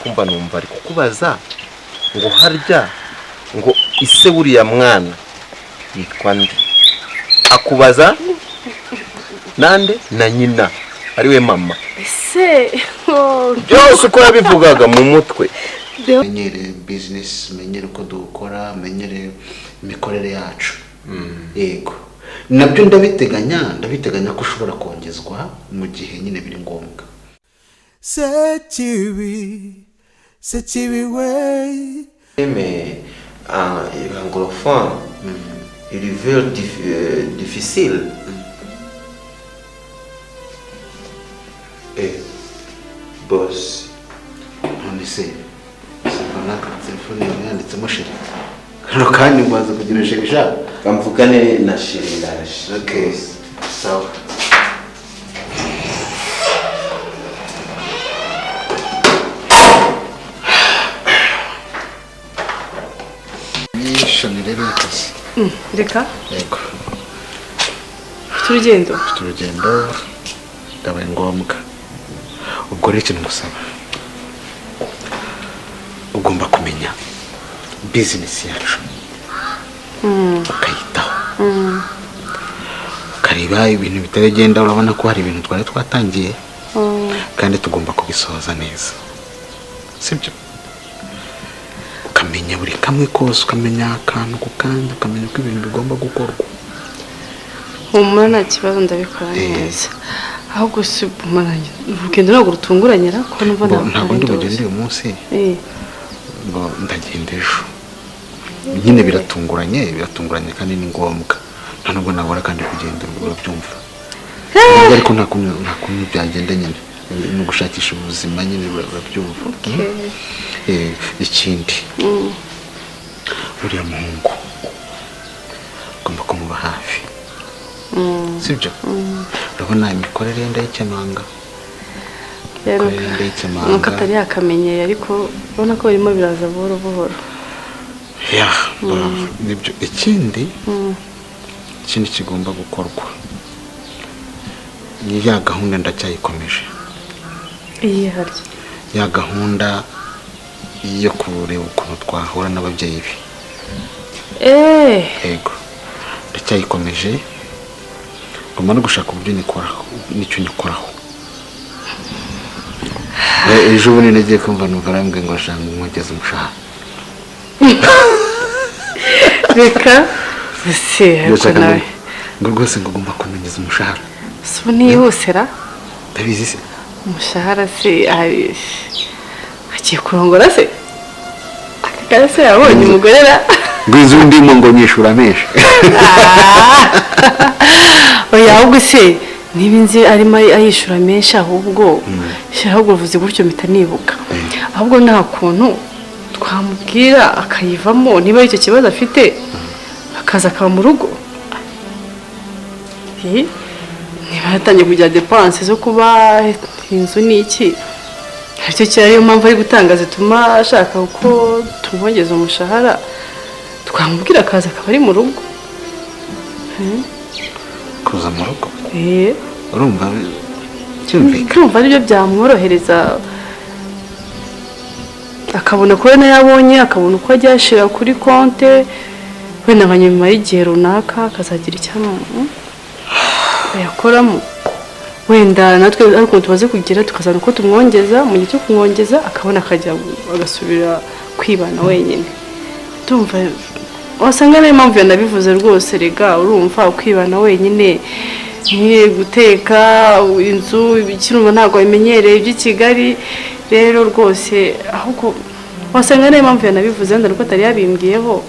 kumva numva ari kukubaza ngo harya ngo ise buriya mwana yitwa nde, akubaza nande na nyina ari we mama ese byose uko yabivugaga mu mutwe. Menyere business, menyere uko dukora, menyere imikorere yacu. Yego nabyo ndabiteganya ko ushobora kongezwa mu gihe nyine biri ngombwa. Sechiwi way. Mais anglophone, il est very difficile. Boss, None se sibona telefone yawe yanditsemo sheri. Hano kandi mwaza kugira sheri sha. kamvugane na sheri ndaje. Okay. Sawa. Nishoni rero ikasi. reka Yego. turugendo Turugendo ndabaye ngombwa. Ubwo rero ikintu ngusaba, ugomba kumenya business yacu ukayitaho, ukareba ibintu bitagenda. Urabona ko hari ibintu twari twatangiye kandi tugomba kubisohoza neza, sibyo? Ukamenya buri kamwe kose, ukamenya akantu ku kandi, ukamenya ko ibintu bigomba gukorwa. humura nta kibazo ndabikora neza. ahubwo si urugendo ntabwo rutunguranye ko numva Ntabwo ndi bugende uyu munsi, ngo ndagenda ejo. Nyine biratunguranye kandi ni ngombwa. Nta nubwo nabura kandi kugenda, urabyumva. Ariko nta kuntu byagenda nyine, ni ugushakisha ubuzima nyine, urabyumva. Ikindi, uriya muhungu ugomba kumuba hafi, sibyo? Urabona imikorere ndayikemanga, rero nuko atari yakamenyeye, ariko urabona ko birimo biraza buhoro buhoro. Nibyo. Ikindi kigomba gukorwa, ni ya gahunda ndacyayikomeje. Iyi harya Ya gahunda yo kureba ukuntu twahura n'ababyeyi be. Yego, ndacyayikomeje. Ngomba no gushaka uburyo nicyo nyikoraho. Ejo bundi nagiye kumva numva arambwira ngo ashaka umwogeza umushahara. reka ese nawe ngo rwose ngo ugomba kumenyeza umushahara. si ubu nihusera Ndabizi se. umushahara se agiye kurongora se, akagara se yabonye umugorera Ngwiza ndimo ngo nyishura menshi. oya ahubwo se niba inzi arimo ayishura menshi, ahubwo ahubwo uvuze gutyo mpita nibuka, ahubwo nta kuntu twamubwira akayivamo niba icyo kibazo afite, akaza akaba mu rugo. niba yatangiye kugira depanse zo kuba inzu n'iki, aricyo cyariyo mpamvu ari gutanga zituma ashaka uko tumwongeza umushahara, twamubwira akaza akaba ari mu rugo. Kuza mu rugo? Urumva cyumvikana. aribyo byamworohereza, akabona ko nayo yabonye, akabona uko ajya yashyira kuri konte, wenda nka nyuma y'igihe runaka akazagira icyama yakoramo. Wenda natwe ariko tubaze kugira tukazana uko tumwongeza, mu gihe cyo kumwongeza akabona akajya agasubira kwibana wenyine. Tumva wasanga niyo mpamvu yanabivuze rwose. Rega urumva ukwibana wenyine, ni guteka inzu ikirumva ntabwo bimenyereye by'i Kigali. Rero rwose ahubwo wasanga niyo mpamvu yanabivuze, wenda nuko atari yabimbwiyeho,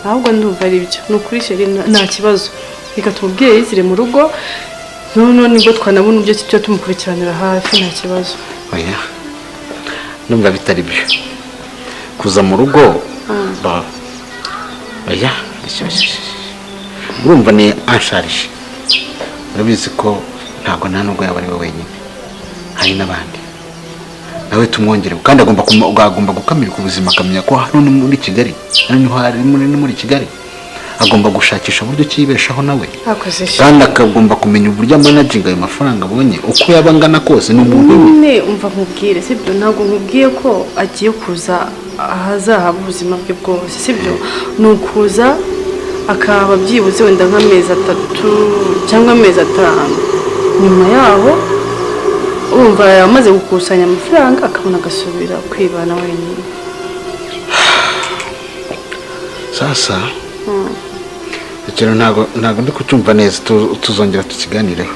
ahubwo ndumva ari byo. Ni ukuri sheri nta kibazo, reka tumubwire yizire mu rugo, none nibwo twanabona uburyo cyo tumukurikiranira hafi, nta kibazo. Oya, numva bitari byo kuza mu rugo. Oya, urumva ni ansharije. Urabizi ko ntabwo nta nubwo yaba ari we wenyine, hari n'abandi. Nawe tumwongere kandi agomba gukamirwa ubuzima, akamenya ko hano muri Kigali, hano hari muri Kigali agomba gushakisha uburyo kiyibeshaho nawe akoze kandi akagomba kumenya uburyo amanaginga ayo mafaranga abonye uko yaba angana kose ni umuntu nyine umva nkubwire sibyo ntabwo nkubwiye ko agiye kuza ahazahaba ubuzima bwe bwose sibyo ni ukuza akaba byibuze wenda nk'amezi 3 cyangwa amezi 5 nyuma yaho urumva yamaze gukusanya amafaranga akabona agasubira kwibana wenyine sasa ikintu ntabwo ndi kucyumva neza tuzongera tukiganireho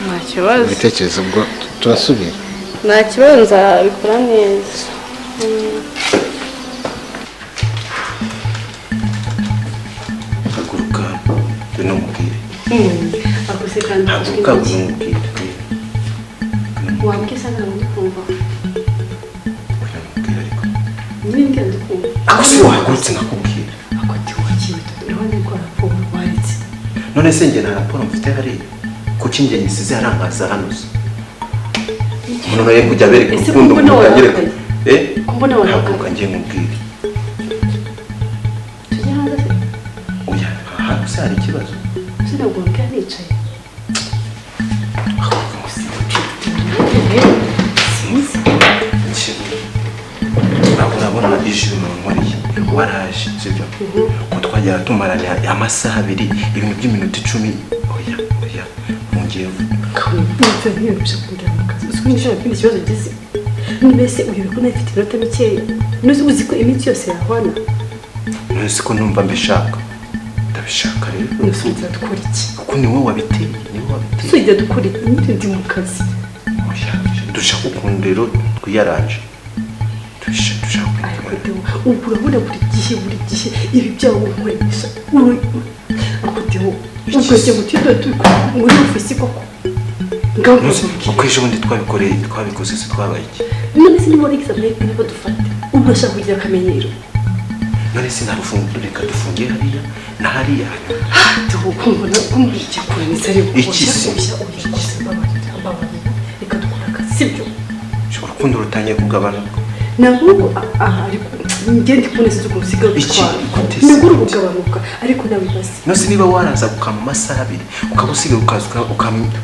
nta kibazo ibitekerezo ubwo turasubira nta kibazo nzabikora neza haguruka bino mubwire akose kandi haguruka bino mubwire wambwiza ntabwo ndi kumva mubwire ariko nyine ndi kumva ako si wahagurutse nkakubwira ako ndi wakiwe iruhande rwa raporo wanditse none se njye nta raporo mfite hariya kuki njye nyisize harankaza hano se umuntu nawe kujya abereka urukundo umuntu agereka haguruka njye mubwire tujye hanze se oya aha se hari ikibazo sinabwo mbwira nicaye ntabwo urabona ijuru nkwariye waraje sibyo ko twajyaga tumarana amasaha 2 ibintu by'iminota 10 oya ntungiye Nta nk'iyo bishaka kugira mu kazi uzi ko nishaka ikindi kibazo gize mbese uyobe ko nafite iminota mikeya nuzi uzi ko iminsi yose yahwana ntuzi ko numva mbishaka ndabishaka rero nusubiza dukora iki kuko ni wowe wabiteye subiza dukora iki ndi mu kazi oya dushaka ukuntu rero twiyaranje dushaka ubu urabona buri gihe ibi byawo unkoresha akudeho ukoze gutida muri ofisi koko uko ejo bundi twabikoze se twabaye iki none se niba examen niba dufate ubu urashaka kugira akamenyero none se reka dufungiye hariya na hariya tukumva kumurike kuranitse ariko iki se reka dukora akazi sibyo urukundo rutangiye kugabanuka ntabwo ariko ngende kuboneza cyo gusiga gutwara ntabwo ugabanuka ariko nawe basi nose niba waraza gukama amasaha 2 ukaba usiga ukazuka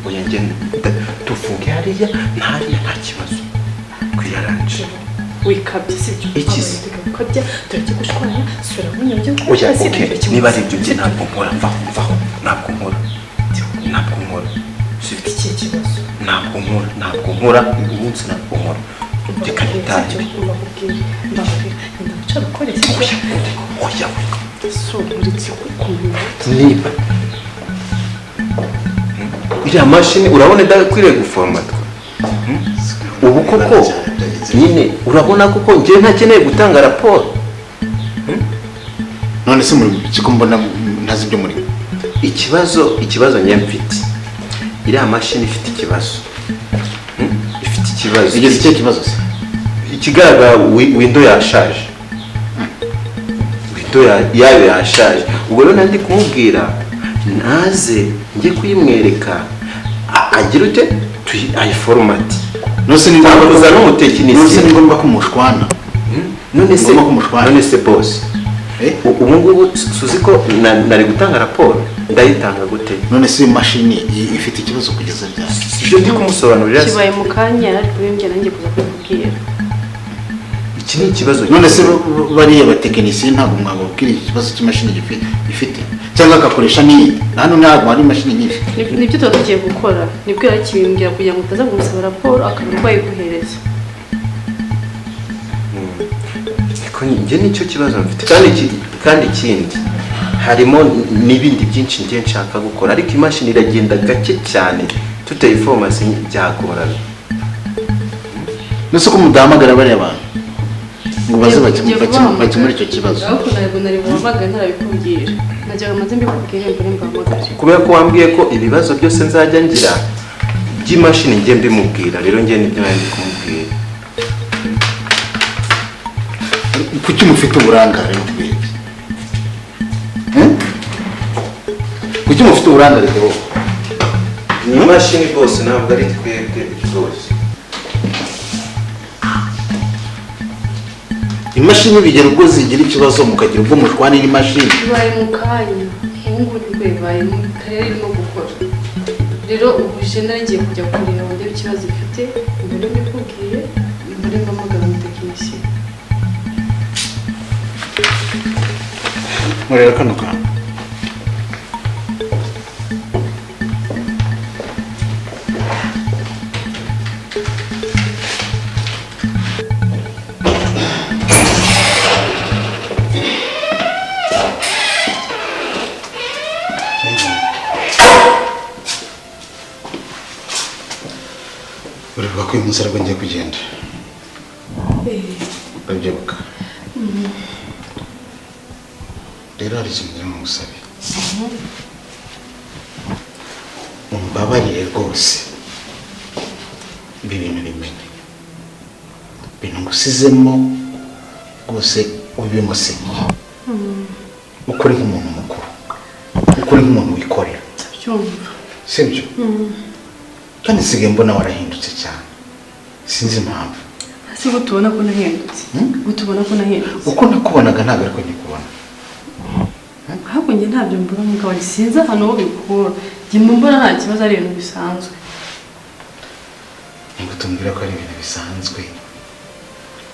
oya ngende tufunge hariya na hariya nta kibazo kwiyaranje wikabye sibyo iki se ukabya turajya gushwana sura munya byo oya okay niba ari ibyo nge ntabwo nkora mvaho ntabwo nkora sifite iki kibazo ntabwo nkora uyu munsi ntabwo nkora reka nitangire oya niba iriya mashini urabona idakwiriye guformatwa ubu koko nyine urabona koko njyewe ntakeneye gutanga raporo none se muri kigo mbona ntazi ibyo muri ikibazo njye mfite iriya mashini ifite ikibazo igeze icyo kibazo se ikigaragara window yashaje yayo yashaje ubwo rero nandi kumubwira naze njye kuyimwereka agira ute ayiforomati nose ni ngombwa n'umutekinisiye nose ni ngombwa kumushwana none se boss ubu ngubu suzi ko nari gutanga raporo ndayitanga gute none se imashini ifite ikibazo kugeza ryari ibyo ndi kumusobanurira kibaye mu kanya ariko bimbye nanjye kuza kubwira iki ni ikibazo none se bariya batekinisiye ntabwo mwababwira ikibazo cy'imashini ifite cyangwa agakoresha n'iyindi hano ntabwo hari imashini nyinshi nibyo tuba tugiye gukora nibwo yakibimbwira kugira ngo utaza kumusaba raporo akaba bayiguhereza njye nicyo kibazo mfite kandi ikindi harimo n'ibindi byinshi njye nshaka gukora ariko imashini iragenda gake cyane tutayifomasi byagorana nose ko mudahamagara bariya bantu ngo baze bakemure icyo kibazo ariko ntabwo nari buhamagara ntarabikubwira najyaga amaze mbikubwire mbere mbahamagare kubera ko wambwiye ko ibibazo byose nzajya ngira by'imashini njye mbimubwira rero njye nibyo nari kumubwira kuki mufite uburangare n'ubwenge kuki mufite uburangare bwo ni imashini rwose ntabwo ari twebwe rwose imashini bigera ubwo zigira ikibazo mukagira ubwo mushwana n'imashini. bibaye mu kanya nk'ubu nibwo bibaye mu karere irimo gukora rero ubu jenda ngiye kujya kureba ngo ndebe ikibazo ifite mbere mbikubwiye mbere mpamagara umutekinisiye. Mureba kano kantu. Uribuka ko uyu munsi aribwo ngiye kugenda? Urabyibuka? Rero hari ikintu ngira ngo ngusabe. Umbabarire rwose ibi bintu bimenye. Ibintu ngusizemo rwose ubimusemo. Ukuri nk'umuntu mukuru, ukuri nk'umuntu wikorera. Byumva. Sibyo? Kandi nsigaye mbona warahindutse cyane. Sinzi impamvu. Ese ngo tubona ko nahindutse? Ngo tubona ko nahindutse? Uko nakubonaga ntabwo ariko nyikubona. Ahubwo njye ntabyo mbura mugabo sinzi ahantu ho bikura. Njye mbona nta kibazo ari ibintu bisanzwe. Ngo tumbwira ko ari ibintu bisanzwe.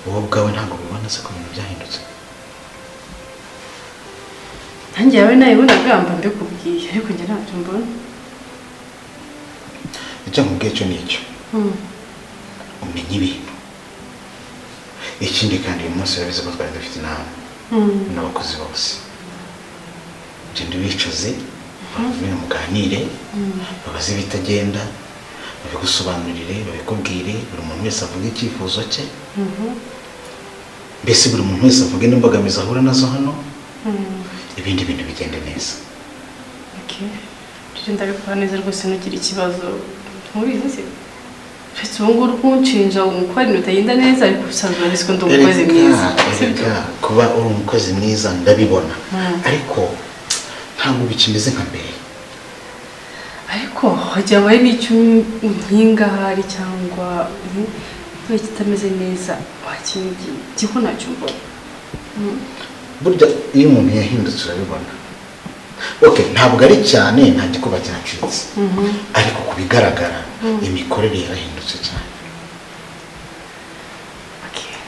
Wowe ubwawe ntabwo ubibona se ko ibintu byahindutse. Nanjye yawe nayibonaga mba mbikubwiye ariko njye ntabyo mbona. Icyo nkubwiye cyo nicyo. Umenye ibintu. Ikindi kandi uyu munsi urabizi ko twari dufite inama n'abakozi bose. Genda ubicaze bavuye muganire babaze ibitagenda babigusobanurire babikubwire buri muntu wese avuga icyifuzo cye. Mbese buri muntu wese avuga n'imbogamizi ahura nazo hano ibindi bintu bigende neza. Tujye ndabikora neza rwose nugira ikibazo nturizi se ufite ubu ngubu kunshinja ko hari ibintu bitagenda neza ariko usanzwe urabizi ko ndi umukozi mwiza. Kuba uri umukozi mwiza ndabibona ariko ntabwo bikimeze nka mbere. Ariko hajya habaye n'icyo nkinga hari cyangwa niba kitameze neza wakingiye kiko ntacyo mbona. Burya iyo umuntu yahindutse urabibona. Ntabwo ari cyane nta gikuba cyacitse ariko ku bigaragara imikorere yarahindutse cyane.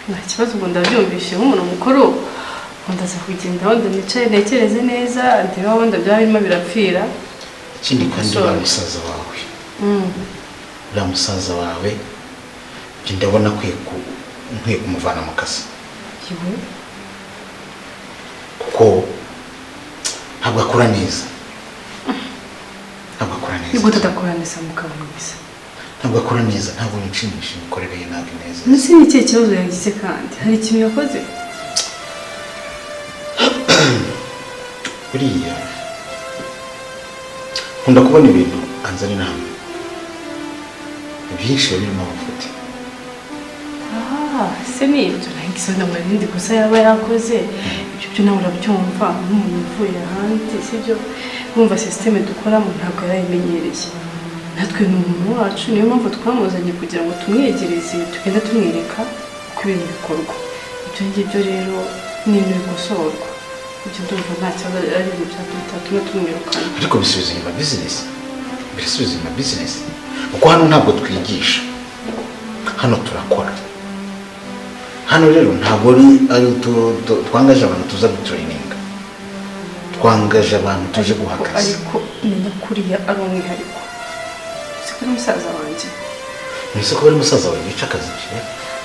Nta kibazo ubu ndabyumvishe nk'umuntu mukuru ndaza kugenda wenda nicaye ntekereze neza ndeba wenda byaba birimo birapfira. Ikindi kandi uriya musaza wawe uriya musaza wawe njye ndabona nkwiye kumuvana mu kazi kuko ntabwo akora neza. Nibwo tudakora neza mugabo mwiza. Ntabwo akora neza ntabwo nishimisha imikorere ye ntabwo neza. Nisi ni ikihe kibazo yagize kandi hari ikintu yakoze? Buriya nkunda kubona ibintu anzana inama byinshi birimo amafuti. Se ni ibyo nahise ndamara irindi kosa yaba yakoze ibyo byo nawe urabyumva nk'umuntu uvuye ahandi sibyo bumva sisiteme dukoramo ntabwo yarayimenyereye. Natwe ni umuntu wacu niyo mpamvu twamuzanye kugira ngo tumwegereze tugenda tumwereka uko ibintu bikorwa. Ibyo ngibyo rero ni ibintu bikosorwa. Ibyo ndumva nta kibazo ari ibintu byatuma tumwirukana. Ariko bisubiza inyuma bizinesi. Bisubiza inyuma bizinesi kuko hano ntabwo twigisha hano turakora. Hano rero ntabwo ari twangaje abantu tuza gutraininga. Twangaje abantu tuje guha akazi. Ariko menya kuriya ari umwihariko. Siko ari musaza wanjye. Nise ko ari musaza wawe yica akazi cye.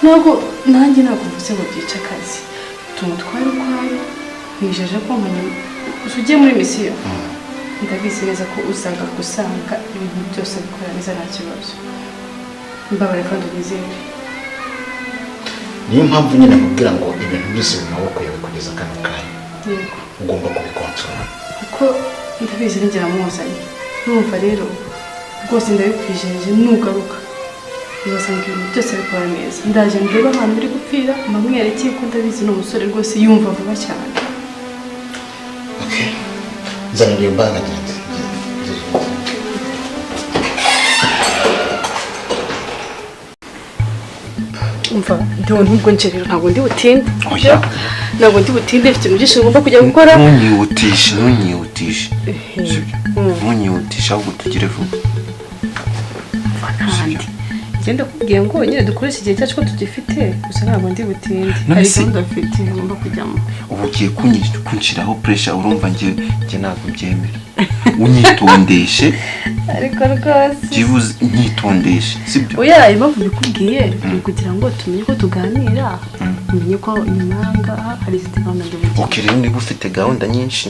Ntabwo nanjye ntabwo mvuze ngo byica akazi. Tumutware ukwayo nijeje ko ugiye muri misiyo. Ndabizi neza ko usanga gusanga ibintu byose bikora neza nta kibazo. Mbabare kandi ubizere. Niyo mpamvu nyine nkubwira ngo ibintu byose mu maboko yawe kugeza kano kanya ugomba kubikontorora kuko ndabizi n'ingira muzanye. Numva rero rwose ndabikwijeje nugaruka uzasanga ibintu byose bikora neza. Ndaje ndeba ahantu biri gupfira mbamwerekeye ko ndabizi n'umusore rwose yumva vuba cyane. Nzanira imbaga ngende. umva ndiho nubwo nje rero ntabwo ndi butinde oya ntabwo ndi butinde mfite byinshi ngomba kujya gukora ntunyihutishe ntunyihutishe ahubwo tugire vuba kandi genda kubwiye ngo nyine dukoreshe igihe cyacu ko tugifite gusa ntabwo ndi butinde None hari se- gahunda mfite ngomba kujyamo ubu ugiye kunshiraho pressure urumva njye ntabwo byemera unyitondeshe ariko rwose byibuze nyitondeshe sibyo oya impamvu bikubwiye ni ukugira ngo tumenye ko tuganira umenye ko nyuma y'ahangaha hari izindi gahunda ndi bugire okay rero niba ufite gahunda nyinshi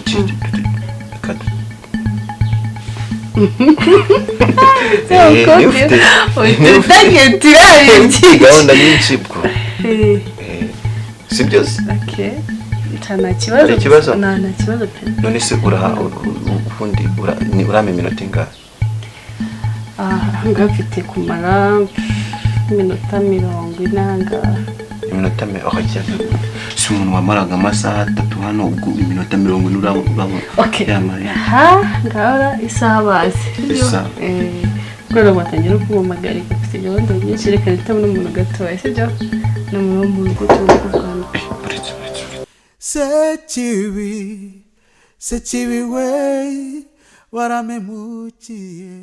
gahunda nyinshi bwo sibyo se nta kibazo ikibazo? nta kibazo pe none se ubundi urame iminota ingahe ahangaha mfite kumara iminota 40 ahangaha iminota si umuntu wamaraga amasaha 3 hano ubwo iminota 40 urabona yamara ngaho isaha bazi Isaha. kubera ngo batangira no kumamagara ifite gahunda nyinshi reka ritamo n'umuntu gatoya sibyo n'umuntu wo mu rugo turi kuvugana Sechiwi we waramemukiye